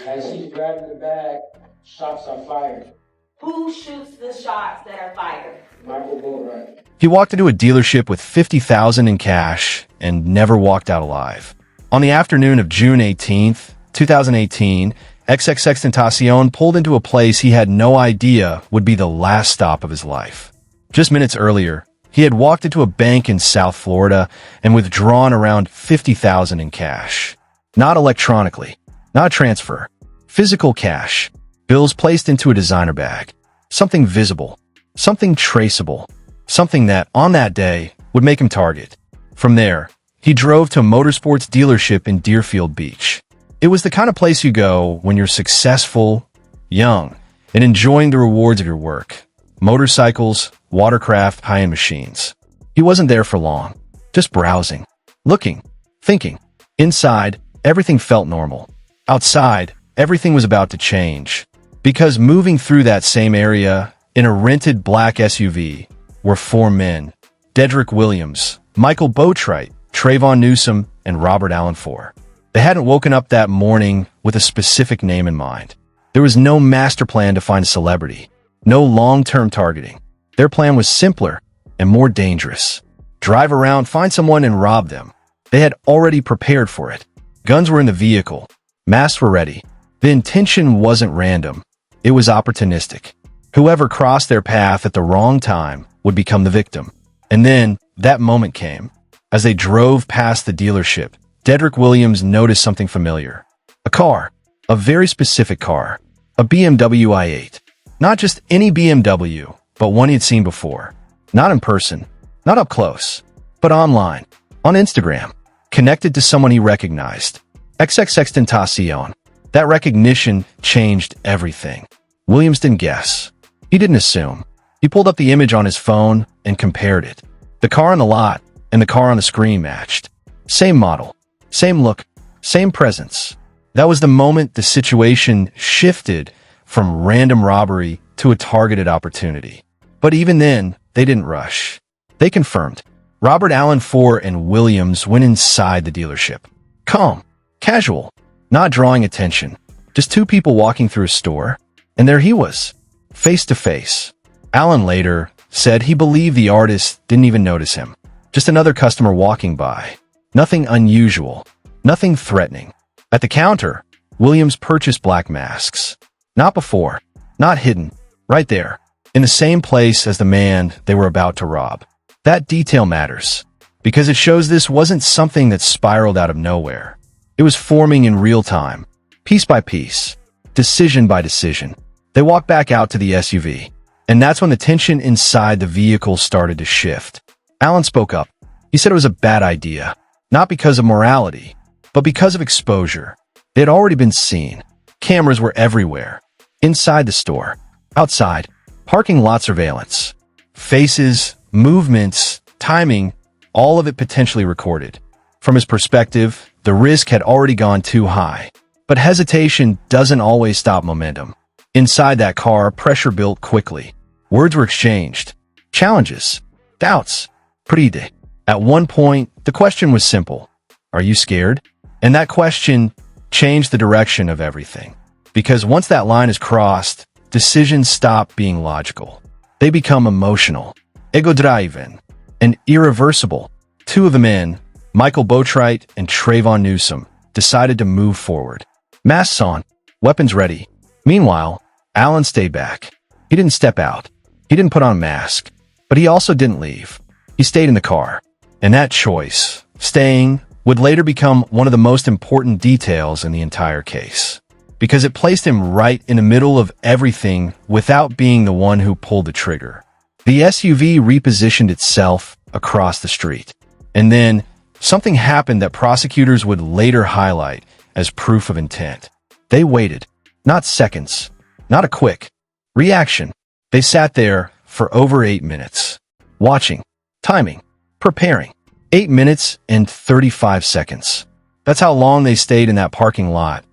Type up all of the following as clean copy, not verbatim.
As he's grabbing the bag, shots are fired. Who shoots the shots that are fired? Michael Boatwright. He walked into a dealership with $50,000 in cash and never walked out alive. On the afternoon of June 18th, 2018, XXXTentacion pulled into a place he had no idea would be the last stop of his life. Just minutes earlier, he had walked into a bank in South Florida and withdrawn around $50,000 in cash. Not electronically, not a transfer, physical cash, bills placed into a designer bag, something visible, something traceable, something that, on that day, would make him target. From there, he drove to a motorsports dealership in Deerfield Beach. It was the kind of place you go when you're successful, young, and enjoying the rewards of your work. Motorcycles, watercraft, high-end machines. He wasn't there for long, just browsing, looking, thinking. Inside, everything felt normal. Outside, everything was about to change. Because moving through that same area, in a rented black SUV, were four men: Dedrick Williams, Michael Boatwright, Trayvon Newsom, and Robert Allen IV. They hadn't woken up that morning with a specific name in mind. There was no master plan to find a celebrity, no long-term targeting. Their plan was simpler and more dangerous. Drive around, find someone, and rob them. They had already prepared for it. Guns were in the vehicle. Masks were ready. The intention wasn't random. It was opportunistic. Whoever crossed their path at the wrong time would become the victim. And then, that moment came. As they drove past the dealership, Dedrick Williams noticed something familiar. A car. A very specific car. A BMW i8. Not just any BMW, but one he had seen before. Not in person. Not up close. But online. On Instagram. Connected to someone he recognized. XXXTentacion. That recognition changed everything. Williams didn't guess. He didn't assume. He pulled up the image on his phone and compared it. The car on the lot and the car on the screen matched. Same model. Same look. Same presence. That was the moment the situation shifted from random robbery to a targeted opportunity. But even then, they didn't rush. They confirmed. Robert Allen IV and Williams went inside the dealership. Calm. Casual. Not drawing attention. Just two people walking through a store. And there he was. Face to face. Allen later said he believed the artist didn't even notice him. Just another customer walking by. Nothing unusual. Nothing threatening. At the counter, Williams purchased black masks. Not before. Not hidden. Right there. In the same place as the man they were about to rob. That detail matters. Because it shows this wasn't something that spiraled out of nowhere. It was forming in real time. Piece by piece. Decision by decision. They walked back out to the SUV. And that's when the tension inside the vehicle started to shift. Allen spoke up. He said it was a bad idea. Not because of morality, but because of exposure. They had already been seen. Cameras were everywhere. Inside the store. Outside. Parking lot surveillance. Faces, movements, timing, all of it potentially recorded. From his perspective, the risk had already gone too high. But hesitation doesn't always stop momentum. Inside that car, pressure built quickly. Words were exchanged. Challenges. Doubts. Pride. At one point, the question was simple. Are you scared? And that question changed the direction of everything. Because once that line is crossed, decisions stop being logical. They become emotional, ego-driven, and irreversible. Two of the men, Michael Boatwright and Trayvon Newsom, decided to move forward. Masks on, weapons ready. Meanwhile, Allen stayed back. He didn't step out. He didn't put on a mask. But he also didn't leave. He stayed in the car. And that choice, staying, would later become one of the most important details in the entire case. Because it placed him right in the middle of everything without being the one who pulled the trigger. The SUV repositioned itself across the street. And then, something happened that prosecutors would later highlight as proof of intent. They waited. Not seconds. Not a quick reaction. They sat there for over 8 minutes. Watching. Timing. Preparing. 8 minutes and 35 seconds. That's how long they stayed in that parking lot,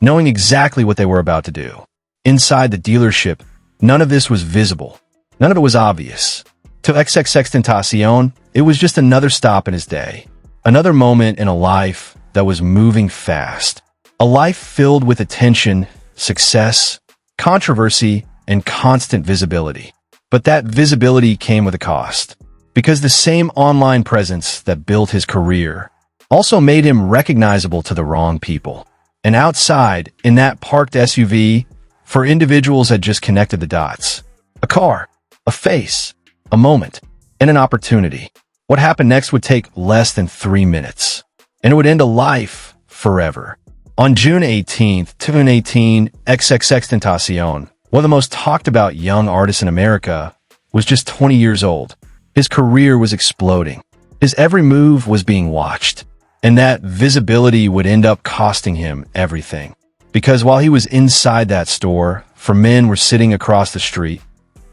knowing exactly what they were about to do. Inside the dealership, none of this was visible. None of it was obvious. To XXXTentacion, it was just another stop in his day. Another moment in a life that was moving fast. A life filled with attention, success, controversy, and constant visibility. But that visibility came with a cost, because the same online presence that built his career also made him recognizable to the wrong people. And outside, in that parked SUV, for individuals that just connected the dots. A car, a face, a moment, and an opportunity. What happened next would take less than 3 minutes, and it would end a life forever. On June 18th, 2018, XXXTentacion, one of the most talked about young artists in America, was just 20 years old. His career was exploding. His every move was being watched, and that visibility would end up costing him everything. Because while he was inside that store, 4 men were sitting across the street,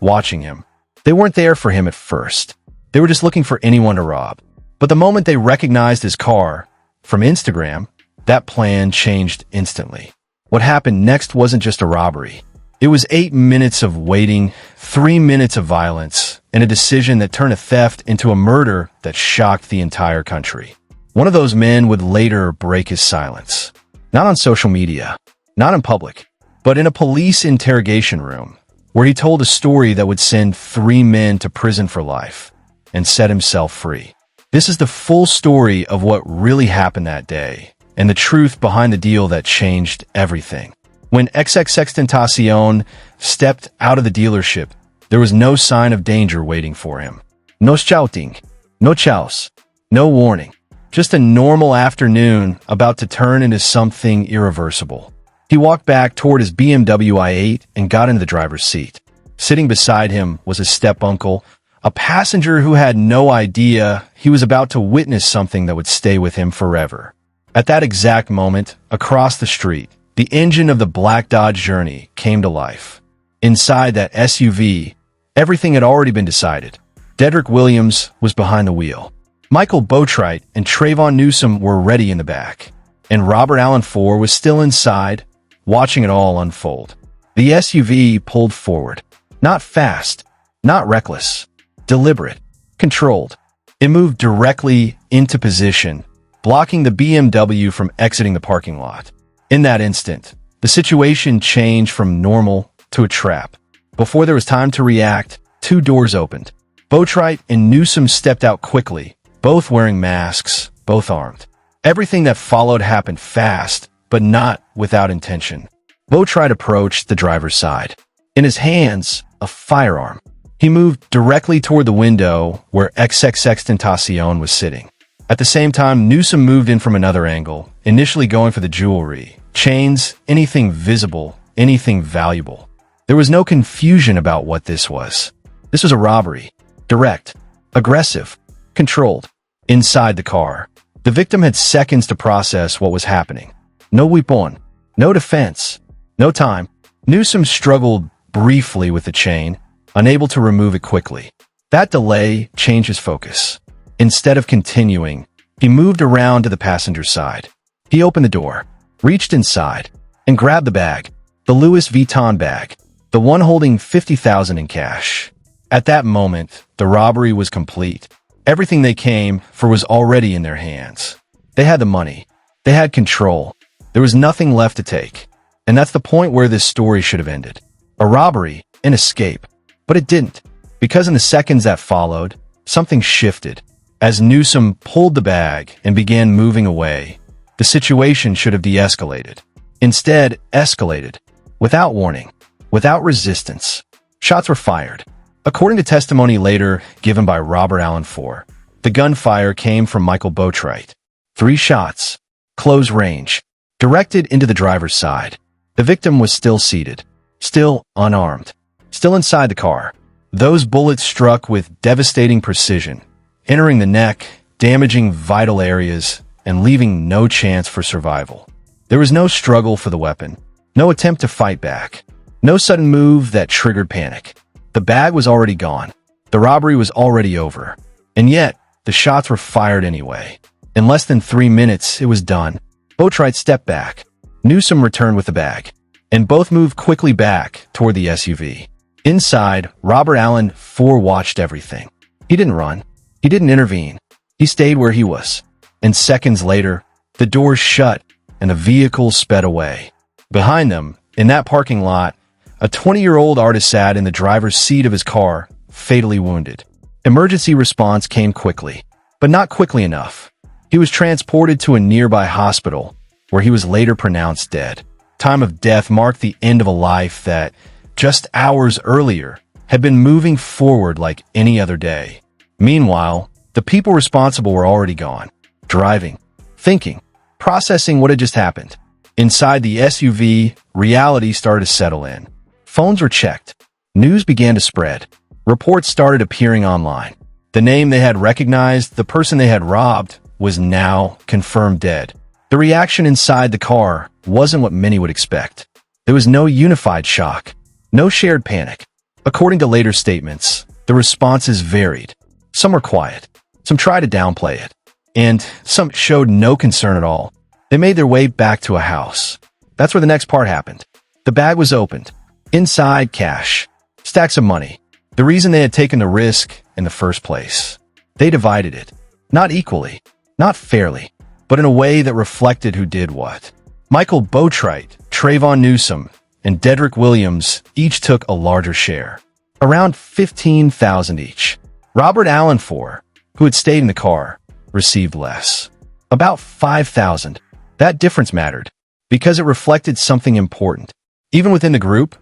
watching him. They weren't there for him at first. They were just looking for anyone to rob. But the moment they recognized his car from Instagram, that plan changed instantly. What happened next wasn't just a robbery. It was 8 minutes of waiting, 3 minutes of violence, and a decision that turned a theft into a murder that shocked the entire country. One of those men would later break his silence. Not on social media, not in public, but in a police interrogation room, where he told a story that would send 3 men to prison for life and set himself free. This is the full story of what really happened that day, and the truth behind the deal that changed everything. When XXXTentacion stepped out of the dealership, there was no sign of danger waiting for him. No shouting, no chows, no warning. Just a normal afternoon about to turn into something irreversible. He walked back toward his BMW i8 and got into the driver's seat. Sitting beside him was his step-uncle, a passenger who had no idea he was about to witness something that would stay with him forever. At that exact moment, across the street, the engine of the black Dodge Journey came to life. Inside that SUV, everything had already been decided. Dedrick Williams was behind the wheel. Michael Boatwright and Trayvon Newsome were ready in the back. And Robert Allen IV was still inside, watching it all unfold. The SUV pulled forward. Not fast, not reckless, deliberate, controlled. It moved directly into position, blocking the BMW from exiting the parking lot. In that instant, the situation changed from normal to a trap. Before there was time to react, 2 doors opened. Boatwright and Newsome stepped out quickly, both wearing masks, both armed. Everything that followed happened fast, but not without intention. Boatwright approached the driver's side. In his hands, a firearm. He moved directly toward the window where XXXTentacion was sitting. At the same time, Newsome moved in from another angle, initially going for the jewelry, chains, anything visible, anything valuable. There was no confusion about what this was. This was a robbery. Direct, aggressive, controlled. Inside the car, the victim had seconds to process what was happening. No weapon, no defense, no time. Newsome struggled briefly with the chain, unable to remove it quickly. That delay changed his focus. Instead of continuing, he moved around to the passenger side. He opened the door, reached inside, and grabbed the bag, the Louis Vuitton bag, the one holding $50,000 in cash. At that moment, the robbery was complete. Everything they came for was already in their hands. They had the money. They had control. There was nothing left to take. And that's the point where this story should have ended. A robbery, an escape. But it didn't. Because in the seconds that followed, something shifted. As Newsome pulled the bag and began moving away, the situation should have de-escalated. Instead, escalated. Without warning. Without resistance. Shots were fired. According to testimony later given by Robert Allen IV, the gunfire came from Michael Boatwright. 3 shots, close range, directed into the driver's side. The victim was still seated, still unarmed, still inside the car. Those bullets struck with devastating precision, entering the neck, damaging vital areas, and leaving no chance for survival. There was no struggle for the weapon, no attempt to fight back, no sudden move that triggered panic. The bag was already gone. The robbery was already over. And yet, the shots were fired anyway. In less than 3 minutes, it was done. Boatwright stepped back. Newsome returned with the bag. And both moved quickly back toward the SUV. Inside, Robert Allen IV watched everything. He didn't run. He didn't intervene. He stayed where he was. And seconds later, the doors shut, and the vehicle sped away. Behind them, in that parking lot, a 20-year-old artist sat in the driver's seat of his car, fatally wounded. Emergency response came quickly, but not quickly enough. He was transported to a nearby hospital, where he was later pronounced dead. Time of death marked the end of a life that, just hours earlier, had been moving forward like any other day. Meanwhile, the people responsible were already gone, driving, thinking, processing what had just happened. Inside the SUV, reality started to settle in. Phones were checked. News began to spread. Reports started appearing online. The name they had recognized, the person they had robbed, was now confirmed dead. The reaction inside the car wasn't what many would expect. There was no unified shock, no shared panic. According to later statements, the responses varied. Some were quiet, some tried to downplay it, and some showed no concern at all. They made their way back to a house. That's where the next part happened. The bag was opened. Inside, cash, stacks of money. The reason they had taken the risk in the first place. They divided it, not equally, not fairly, but in a way that reflected who did what. Michael Boatwright, Trayvon Newsom, and Dedrick Williams each took a larger share, around $15,000 each. Robert Allen IV, who had stayed in the car, received less, about $5,000. That difference mattered because it reflected something important. Even within the group,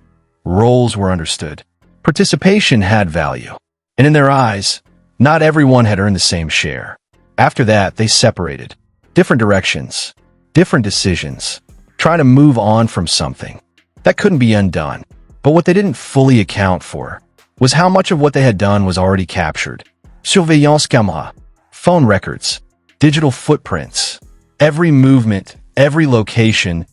roles were understood. Participation had value, and in their eyes, not everyone had earned the same share. After that, they separated. Different directions, different decisions, trying to move on from something that couldn't be undone. But what they didn't fully account for was how much of what they had done was already captured. Surveillance camera, phone records, digital footprints. Every movement, every location,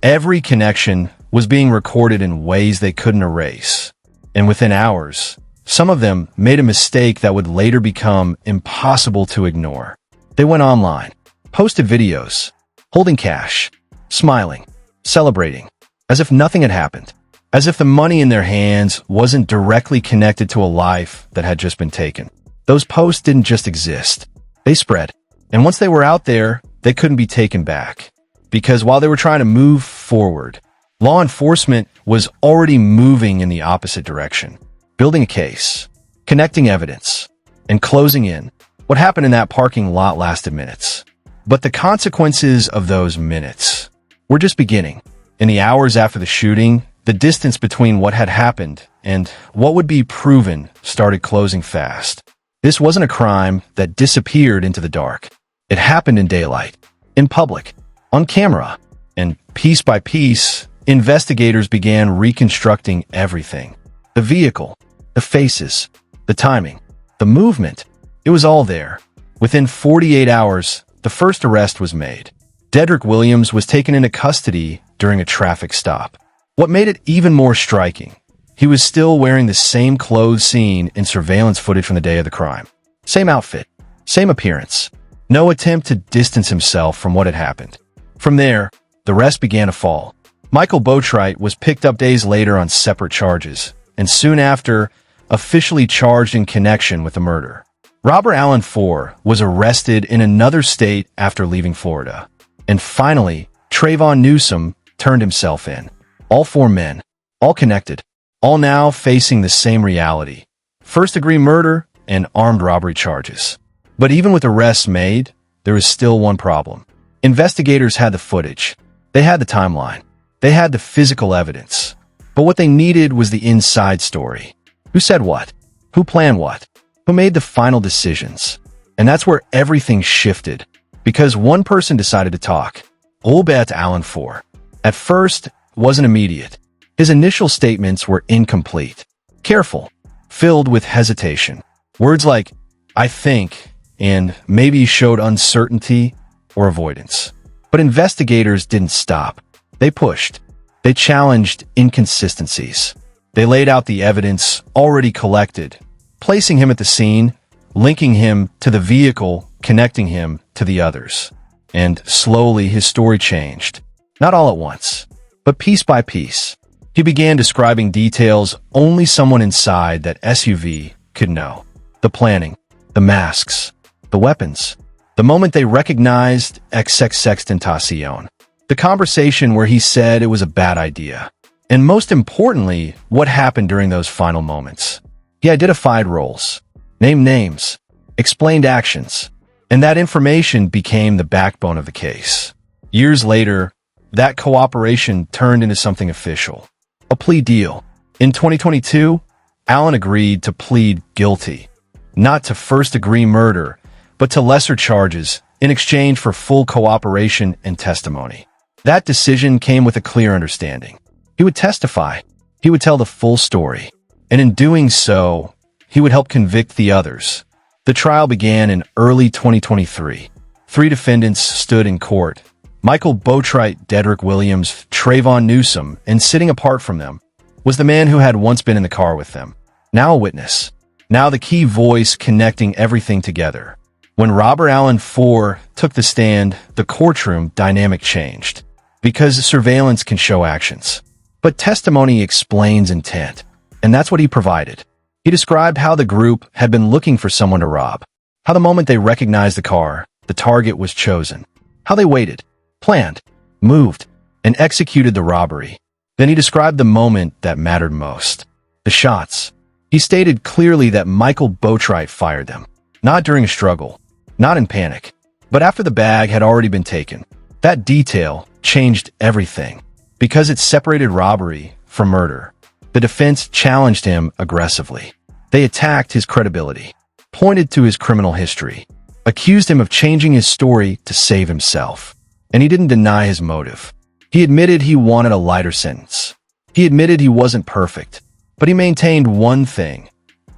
every connection was being recorded in ways they couldn't erase. And within hours, some of them made a mistake that would later become impossible to ignore. They went online, posted videos, holding cash, smiling, celebrating, as if nothing had happened, as if the money in their hands wasn't directly connected to a life that had just been taken. Those posts didn't just exist. They spread. And once they were out there, they couldn't be taken back. Because while they were trying to move forward, law enforcement was already moving in the opposite direction, building a case, connecting evidence, and closing in. What happened in that parking lot lasted minutes. But the consequences of those minutes were just beginning. In the hours after the shooting, the distance between what had happened and what would be proven started closing fast. This wasn't a crime that disappeared into the dark. It happened in daylight, in public, on camera, and piece by piece, investigators began reconstructing everything. The vehicle, the faces, the timing, the movement. It was all there. Within 48 hours, the first arrest was made. Dedrick Williams was taken into custody during a traffic stop. What made it even more striking, he was still wearing the same clothes seen in surveillance footage from the day of the crime. Same outfit, same appearance. No attempt to distance himself from what had happened. From there, the rest began to fall. Michael Boatwright was picked up days later on separate charges, and soon after, officially charged in connection with the murder. Robert Allen IV was arrested in another state after leaving Florida. And finally, Trayvon Newsom turned himself in. All four men, all connected, all now facing the same reality. First-degree murder and armed robbery charges. But even with arrests made, there was still one problem. Investigators had the footage. They had the timeline. They had the physical evidence. But what they needed was the inside story. Who said what? Who planned what? Who made the final decisions? And that's where everything shifted. Because one person decided to talk. Robert Allen IV. At first, it wasn't immediate. His initial statements were incomplete, careful, filled with hesitation. Words like, I think, and maybe showed uncertainty or avoidance. But investigators didn't stop. They pushed. They challenged inconsistencies. They laid out the evidence already collected, placing him at the scene, linking him to the vehicle, connecting him to the others. And slowly his story changed. Not all at once, but piece by piece. He began describing details only someone inside that SUV could know. The planning, the masks, the weapons. The moment they recognized XXXTentacion, The conversation where he said it was a bad idea. And most importantly, what happened during those final moments. He identified roles, named names, explained actions, and that information became the backbone of the case. Years later, that cooperation turned into something official. A plea deal. In 2022, Allen agreed to plead guilty, not to first-degree murder, but to lesser charges in exchange for full cooperation and testimony. That decision came with a clear understanding. He would testify. He would tell the full story. And in doing so, he would help convict the others. The trial began in early 2023. 3 defendants stood in court. Michael Boatwright, Dedrick Williams, Trayvon Newsom, and sitting apart from them was the man who had once been in the car with them. Now a witness. Now the key voice connecting everything together. When Robert Allen IV took the stand, the courtroom dynamic changed. Because surveillance can show actions. But testimony explains intent. And that's what he provided. He described how the group had been looking for someone to rob. How the moment they recognized the car, the target was chosen. How they waited, planned, moved, and executed the robbery. Then he described the moment that mattered most. The shots. He stated clearly that Michael Boatwright fired them. Not during a struggle. Not in panic. But after the bag had already been taken. That detail changed everything. Because it separated robbery from murder. The defense challenged him aggressively. They attacked his credibility, pointed to his criminal history, accused him of changing his story to save himself. And he didn't deny his motive. He admitted he wanted a lighter sentence. He admitted he wasn't perfect, but he maintained one thing,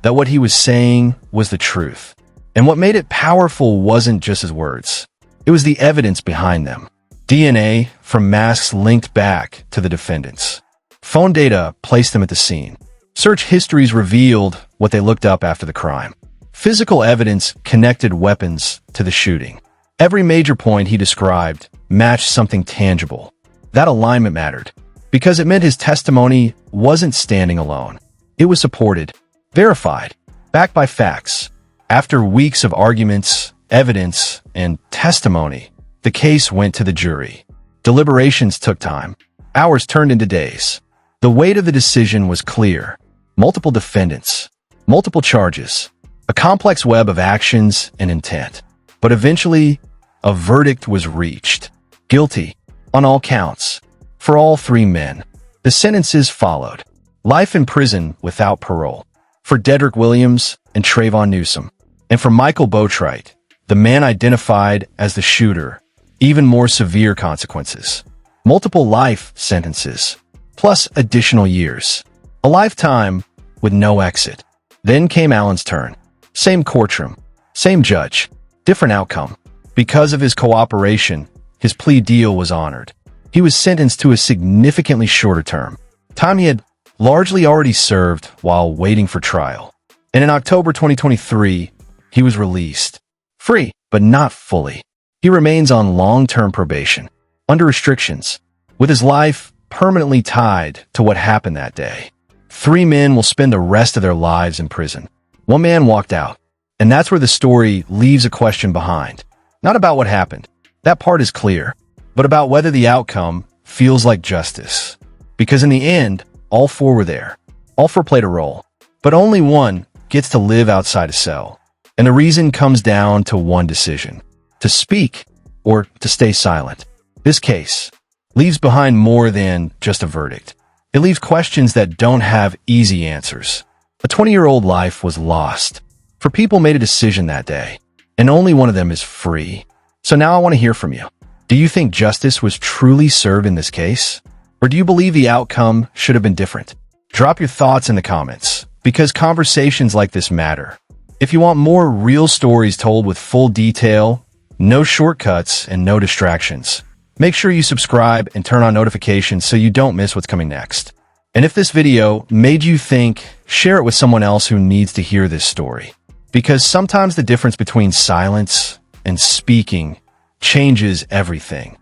that what he was saying was the truth. And what made it powerful wasn't just his words. It was the evidence behind them. DNA from masks linked back to the defendants. Phone data placed them at the scene. Search histories revealed what they looked up after the crime. Physical evidence connected weapons to the shooting. Every major point he described matched something tangible. That alignment mattered, because it meant his testimony wasn't standing alone. It was supported, verified, backed by facts. After weeks of arguments, evidence, and testimony, the case went to the jury. Deliberations took time. Hours turned into days. The weight of the decision was clear. Multiple defendants, multiple charges, a complex web of actions and intent. But eventually, a verdict was reached. Guilty, on all counts, for all 3 men. The sentences followed. Life in prison without parole, for Dedrick Williams and Trayvon Newsom, and for Michael Boatwright, the man identified as the shooter, even more severe consequences. Multiple life sentences, plus additional years. A lifetime with no exit. Then came Allen's turn. Same courtroom, same judge, different outcome. Because of his cooperation, his plea deal was honored. He was sentenced to a significantly shorter term, time he had largely already served while waiting for trial. And in October 2023, he was released. Free, but not fully. He remains on long-term probation, under restrictions, with his life permanently tied to what happened that day. 3 men will spend the rest of their lives in prison. 1 man walked out, and that's where the story leaves a question behind. Not about what happened. That part is clear, but about whether the outcome feels like justice. Because in the end, all 4 were there. All 4 played a role, but only one gets to live outside a cell. And the reason comes down to one decision: to speak or to stay silent. This case leaves behind more than just a verdict. It leaves questions that don't have easy answers. A 20-year-old life was lost. 4 people made a decision that day, and only one of them is free. So now I want to hear from you. Do you think justice was truly served in this case? Or do you believe the outcome should have been different? Drop your thoughts in the comments, because conversations like this matter. If you want more real stories told with full detail, no shortcuts, and no distractions, make sure you subscribe and turn on notifications so you don't miss what's coming next. And if this video made you think, share it with someone else who needs to hear this story. Because sometimes the difference between silence and speaking changes everything.